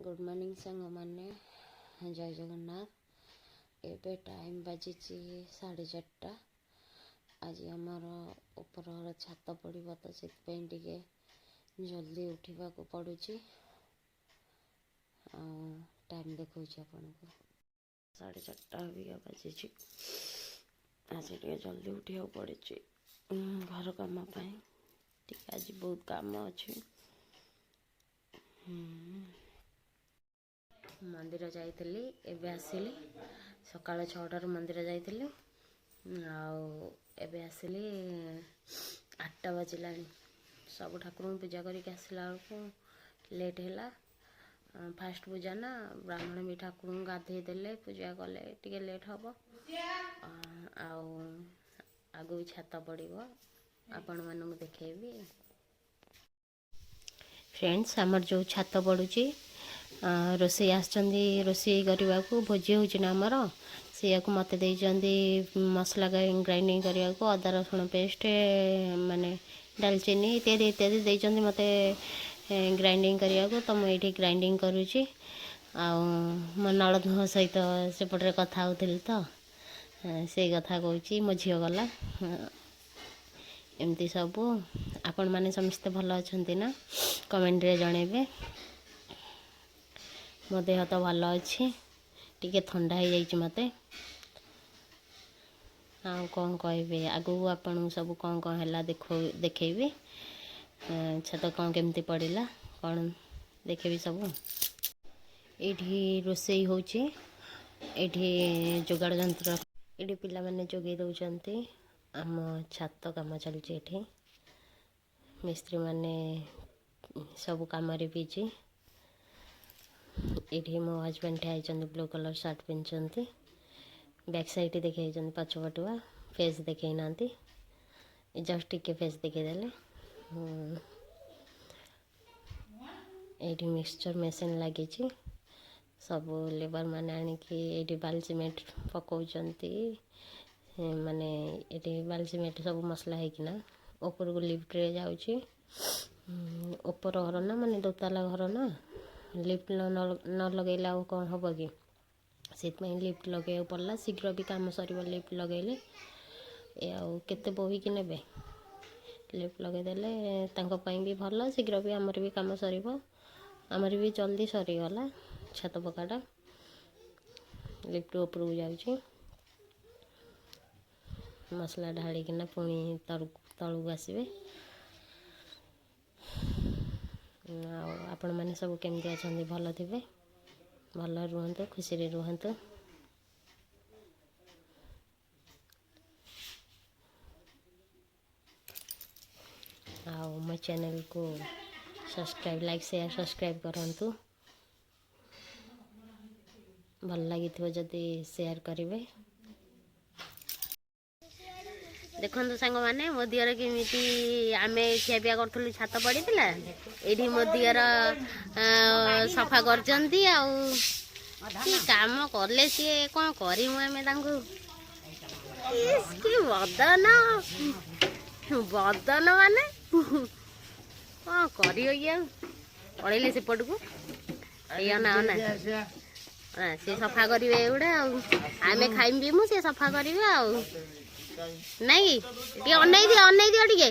Good morning सांग मैंने जय जगन्नाथ। एबे टाइम बाजी 4:30। आज आमर ऊपर छात पड़ो तो से जल्दी उठा पड़ू। टाइम देखा आपन को 4:30 बाजी। आज जल्दी उठा पड़े घर कम आज बहुत काम अच्छे। मंदिर जाइली एबे आसिली सकाळ 6टार मंदिर जाइली आबे आसिली 8टा बजला। सब ठाकुर पूजा करके आसला लेट है। फास्ट पूजा ना ब्राह्मण भी ठाकुर गाधे देले पूजा कले टिके लेट हम आगु छात पड़ो आपण मानक देखेबी। फ्रेंड्स आमर जो छात पड़ुची रोषे रोषे करने को भोजी होना आमर से मत मसला ग्राइंडिंग करने को अदा रसुण पेस्ट माने दालचीनी इत्यादि इत्यादि देते मत ग्राइंडिंग करने को। तो मुझे ग्राइंडिंग करुँची मो नड़द सहित सेपटे कथा होती तो से कथा कहूँ मो झील गला एमती सब। आपण मैंने समस्ते भल अच्छा ना कमेंट रे जनइबे। मो देह तो भल अच्छी टिके ठंडा हो जाइए मत कौन कहे आगू आपन सब कौन कौन है देखेबी। छात कौन केमती पड़ा कौन देखेबी सब। ये रोषे होची जोगाड़ जंत्र ये पिला माने जोगे दौरान आम छात कम चलती। मिस्त्री माने सब कम बिजी। ये मो हजबैंड ठिया ब्लू कलर सार्ट पिंधि बैक साइड देखे पछपटुआ फेस देखे ना जस्ट टिके फेस देखेदेले। ये मिक्सचर मेसीन लगी सब लेबर माने आनिकी बाल सीमेंट पकाउचंती माने ये बाल सीमेंट सब मसला होना ऊपर को लिफ्ट रे जाउची। ऊपर घर ना माने दोताला घर ना लिफ्ट न लगेला कौन हम कि से लिफ्ट लगे पड़ा शीघ्र भी काम सर लिफ्ट लगेले केते बोही कि नेबे लिफ्ट लगेदेले भी भल शीघ्र भी आमर भी काम सर आमर भी जल्दी सरीगला। छात पकाटा लिफ्ट ऊपर को जाऊँगी मसला ढाड़िकिना पुणी तलू आसबे। आपण मैंने सब केमती अच्छा भल थे भल रुहतु खुशी रुहतु। मो चैनल को सब्सक्राइब लाइक शेयर सब्सक्राइब करंतु भल लगी जदि शेयर करेंगे। देखो सांग मैंने मो दियर केमी आम खियापिया करूँ छात पड़ा ये मो दियर सफा कर काम कले सी कौन करूँ बदन बदन माने कौन कर पड़े सेपट को ना सी सफा करेंगे एगुड़ा आम खाइबी मुझे सफा करेंगे नहीं अनै दियो टे